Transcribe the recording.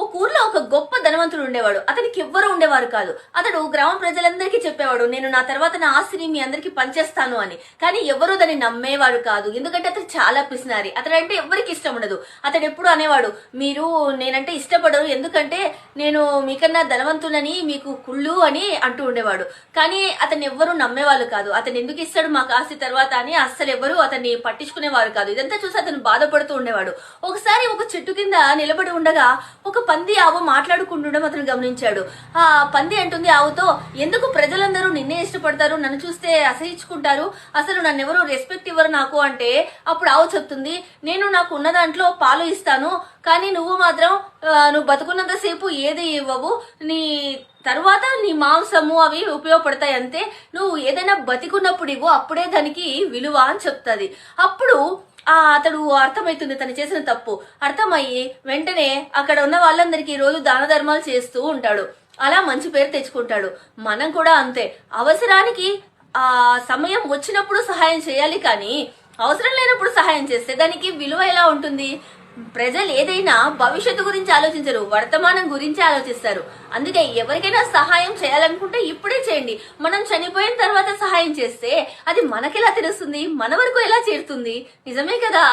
ఒక ఊర్లో ఒక గొప్ప ధనవంతుడు ఉండేవాడు. అతనికి ఎవ్వరూ ఉండేవారు కాదు. అతడు గ్రామ ప్రజలందరికీ చెప్పేవాడు, నేను నా తర్వాత నా ఆస్తిని మీ అందరికి పంచేస్తాను అని. కానీ ఎవరూ దాన్ని నమ్మేవారు కాదు. ఎందుకంటే అతను చాలా పిసినారి. అతడంటే ఎవరికి ఇష్టం ఉండదు. అతడు ఎప్పుడు అనేవాడు, మీరు నేనంటే ఇష్టపడరు, ఎందుకంటే నేను మీకన్నా ధనవంతులని మీకు కుళ్ళు అని అంటూ ఉండేవాడు. కానీ అతన్ని ఎవ్వరూ నమ్మేవాళ్ళు కాదు. అతను ఎందుకు ఇస్తాడు మాకు ఆస్తి తర్వాత అని అస్సలు ఎవరు అతన్ని పట్టించుకునేవారు కాదు. ఇదంతా చూసి అతను బాధపడుతూ ఉండేవాడు. ఒకసారి ఒక చెట్టు కింద నిలబడి ఉండగా ఒక పంది ఆవు మాట్లాడుకుంటుండడం అతను గమనించాడు. ఆ పంది అంటుంది ఆవుతో, ఎందుకు ప్రజలందరూ నిన్నే ఇష్టపడతారు, నన్ను చూస్తే అసహించుకుంటారు, అసలు నన్ను ఎవరు రెస్పెక్ట్ ఇవ్వరు నాకు అంటే, అప్పుడు ఆవు చెప్తుంది, నేను నాకు ఉన్న దాంట్లో పాలు ఇస్తాను, కానీ నువ్వు మాత్రం నువ్వు బతుకున్నంత సేపు ఏది ఇవ్వవు, నీ తర్వాత నీ మాంసము అవి ఉపయోగపడతాయి అంతే, నువ్వు ఏదైనా బతికున్నప్పుడు ఇవ్వు, అప్పుడే దానికి విలువ అని చెప్తుంది. అప్పుడు అతడు అర్థమవుతుంది తను చేసిన తప్పు. అర్థమయ్యి వెంటనే అక్కడ ఉన్న వాళ్ళందరికీ రోజు దాన ధర్మాలు చేస్తూ ఉంటాడు. అలా మంచి పేరు తెచ్చుకుంటాడు. మనం కూడా అంతే, అవసరానికి సమయం వచ్చినప్పుడు సహాయం చేయాలి, కానీ అవసరం లేనప్పుడు సహాయం చేస్తే దానికి విలువ ఎలా ఉంటుంది? ప్రజలు ఏదైనా భవిష్యత్తు గురించి ఆలోచించరు, వర్తమానం గురించి ఆలోచిస్తారు. అందుకే ఎవరికైనా సహాయం చేయాలనుకుంటే ఇప్పుడే చేయండి. మనం చనిపోయిన తర్వాత సహాయం చేస్తే అది మనకెలా తెలుస్తుంది, మన వరకు ఎలా చేరుతుంది? నిజమే కదా.